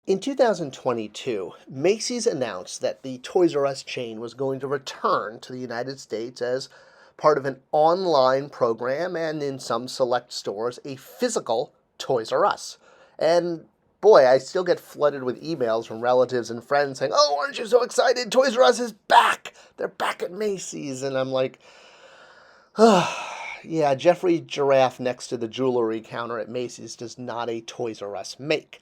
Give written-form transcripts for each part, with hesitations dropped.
In 2022, Macy's announced that the Toys R Us chain was going to return to the United States as part of an online program and, in some select stores, a physical Toys R Us. And boy, I still get flooded with emails from relatives and friends saying, "Oh, aren't you so excited? Toys R Us is back! They're back at Macy's." And I'm like, yeah, Jeffrey Giraffe next to the jewelry counter at Macy's does not a Toys R Us make.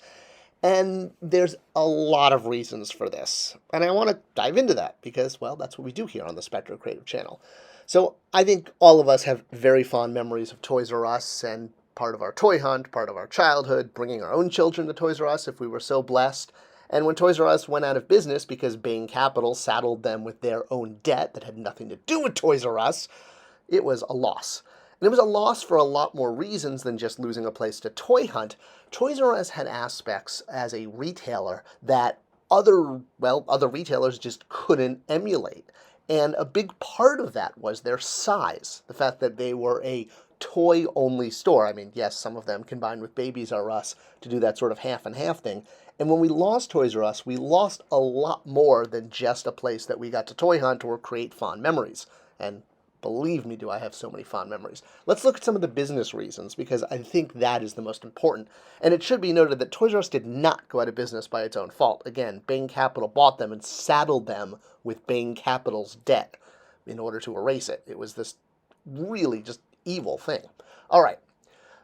And there's a lot of reasons for this. And I want to dive into that because, well, that's what we do here on the Spector Creative channel. So I think all of us have very fond memories of Toys R Us and part of our toy hunt, part of our childhood, bringing our own children to Toys R Us if we were so blessed. And when Toys R Us went out of business because Bain Capital saddled them with their own debt that had nothing to do with Toys R Us, it was a loss. And it was a loss for a lot more reasons than just losing a place to toy hunt. Toys R Us had aspects as a retailer that other retailers just couldn't emulate. And a big part of that was their size, the fact that they were a toy-only store. I mean, yes, some of them combined with Babies R Us to do that sort of half and half thing. And when we lost Toys R Us, we lost a lot more than just a place that we got to toy hunt or create fond memories. And believe me, do I have so many fond memories. Let's look at some of the business reasons, because I think that is the most important. And it should be noted that Toys R Us did not go out of business by its own fault. Again, Bain Capital bought them and saddled them with Bain Capital's debt in order to erase it. It was this really just evil thing. All right.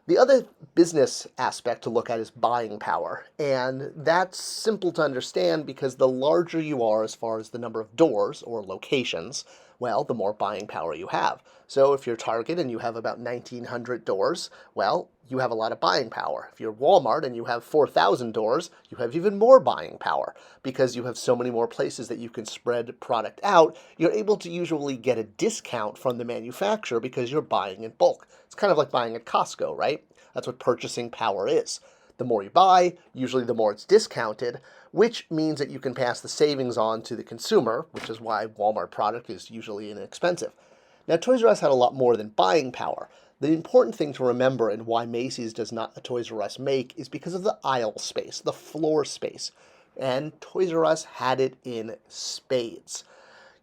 The other business aspect to look at is buying power, and that's simple to understand because the larger you are as far as the number of doors or locations, well, the more buying power you have. So if you're Target and you have about 1,900 doors, well, you have a lot of buying power. If you're Walmart and you have 4,000 doors, you have even more buying power because you have so many more places that you can spread product out. You're able to usually get a discount from the manufacturer because you're buying in bulk. It's kind of like buying at Costco, right? That's what purchasing power is. The more you buy, usually the more it's discounted, which means that you can pass the savings on to the consumer, which is why Walmart product is usually inexpensive. Now, Toys R Us had a lot more than buying power. The important thing to remember and why Macy's does not a Toys R Us make is because of the aisle space, the floor space. And Toys R Us had it in spades.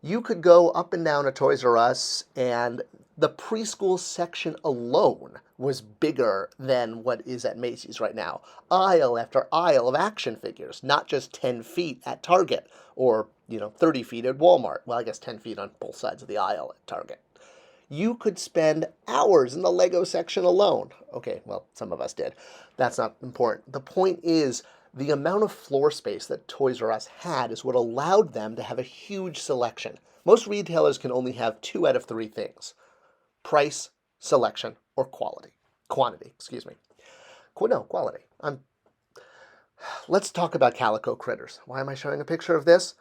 You could go up and down a Toys R Us and the preschool section alone was bigger than what is at Macy's right now. Aisle after aisle of action figures, not just 10 feet at Target or, 30 feet at Walmart. Well, I guess 10 feet on both sides of the aisle at Target. You could spend hours in the Lego section alone. Okay, well, some of us did. That's not important. The point is, the amount of floor space that Toys R Us had is what allowed them to have a huge selection. Most retailers can only have 2 out of 3 things: price, selection, or quality. Quantity, excuse me. No, quality. Let's talk about Calico Critters. Why am I showing a picture of this?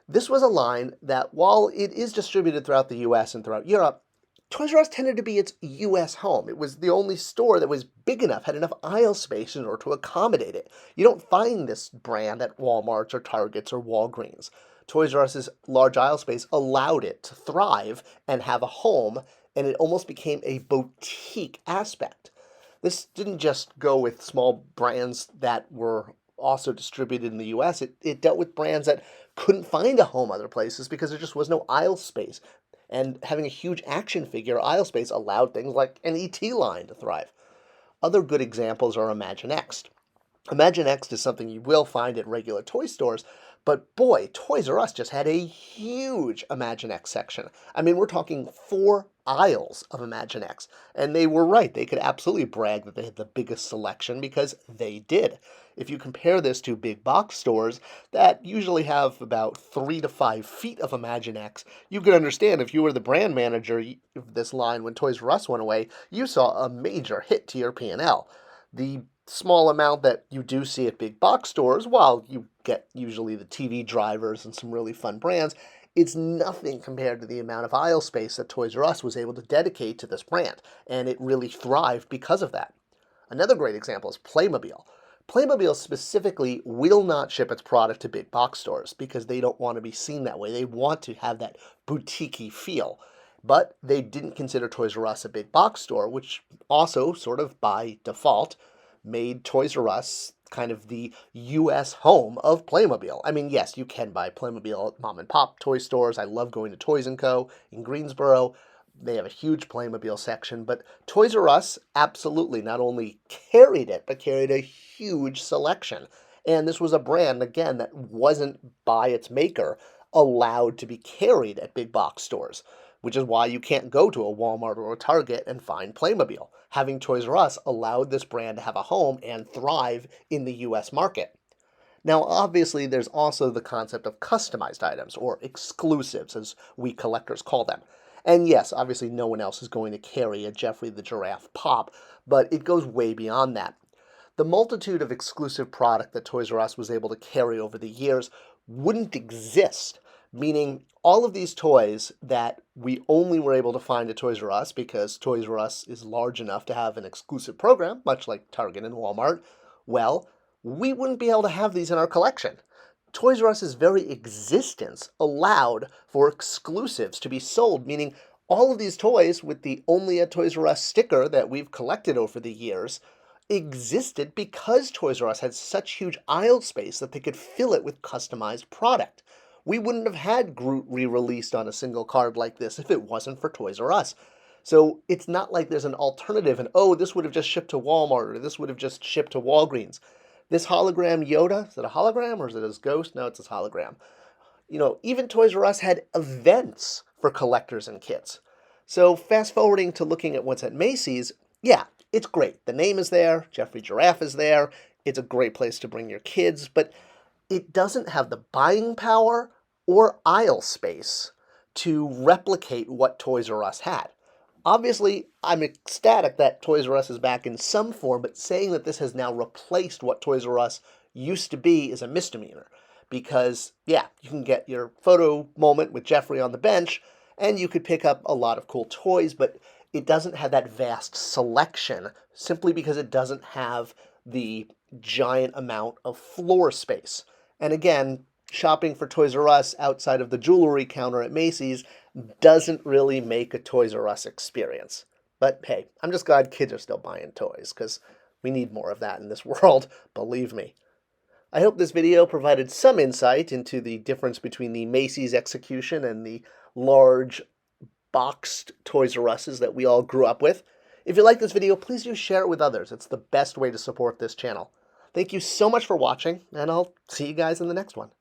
This was a line that, while it is distributed throughout the US and throughout Europe, Toys R Us tended to be its US home. It was the only store that was big enough, had enough aisle space in order to accommodate it. You don't find this brand at Walmart's or Target's or Walgreens. Toys R Us's large aisle space allowed it to thrive and have a home, and it almost became a boutique aspect. This didn't just go with small brands that were also distributed in the US. It dealt with brands that couldn't find a home other places because there just was no aisle space. And having a huge action figure aisle space allowed things like an ET line to thrive. Other good examples are Imaginext. Imaginext is something you will find at regular toy stores, but boy, Toys R Us just had a huge Imaginext section. I mean, we're talking 4 aisles of Imaginext, and they were right. They could absolutely brag that they had the biggest selection because they did. If you compare this to big box stores that usually have about 3 to 5 feet of Imaginext, you can understand if you were the brand manager of this line when Toys R Us went away, you saw a major hit to your P&L. The small amount that you do see at big box stores, while you get usually the TV drivers and some really fun brands, it's nothing compared to the amount of aisle space that Toys R Us was able to dedicate to this brand, and it really thrived because of that. Another great example is Playmobil. Playmobil specifically will not ship its product to big box stores because they don't want to be seen that way. They want to have that boutique-y feel. But they didn't consider Toys R Us a big box store, which also, sort of by default, made Toys R Us kind of the U.S. home of Playmobil. I mean, yes, you can buy Playmobil at mom and pop toy stores. I love going to Toys & Co. in Greensboro. They have a huge Playmobil section, but Toys R Us absolutely not only carried it, but carried a huge selection. And this was a brand, again, that wasn't by its maker allowed to be carried at big box stores, which is why you can't go to a Walmart or a Target and find Playmobil. Having Toys R Us allowed this brand to have a home and thrive in the U.S. market. Now, obviously, there's also the concept of customized items, or exclusives, as we collectors call them. And yes, obviously, no one else is going to carry a Geoffrey the Giraffe pop, but it goes way beyond that. The multitude of exclusive product that Toys R Us was able to carry over the years wouldn't exist, meaning all of these toys that we only were able to find at Toys R Us because Toys R Us is large enough to have an exclusive program, much like Target and Walmart, well, we wouldn't be able to have these in our collection. Toys R Us's very existence allowed for exclusives to be sold, meaning all of these toys with the Only at Toys R Us sticker that we've collected over the years existed because Toys R Us had such huge aisle space that they could fill it with customized product. We wouldn't have had Groot re-released on a single card like this if it wasn't for Toys R Us. So it's not like there's an alternative and, oh, this would have just shipped to Walmart or this would have just shipped to Walgreens. This hologram Yoda, is it a hologram or is it his ghost? No, it's his hologram. You know, even Toys R Us had events for collectors and kids. So fast forwarding to looking at what's at Macy's, yeah, it's great. The name is there, Geoffrey Giraffe is there, it's a great place to bring your kids, but it doesn't have the buying power or aisle space to replicate what Toys R Us had. Obviously, I'm ecstatic that Toys R Us is back in some form, but saying that this has now replaced what Toys R Us used to be is a misdemeanor. Because, yeah, you can get your photo moment with Geoffrey on the bench, and you could pick up a lot of cool toys, but it doesn't have that vast selection simply because it doesn't have the giant amount of floor space. And again, shopping for Toys R Us outside of the jewelry counter at Macy's doesn't really make a Toys R Us experience. But hey, I'm just glad kids are still buying toys, because we need more of that in this world, believe me. I hope this video provided some insight into the difference between the Macy's execution and the large boxed Toys R Us's that we all grew up with. If you like this video, please do share it with others. It's the best way to support this channel. Thank you so much for watching, and I'll see you guys in the next one.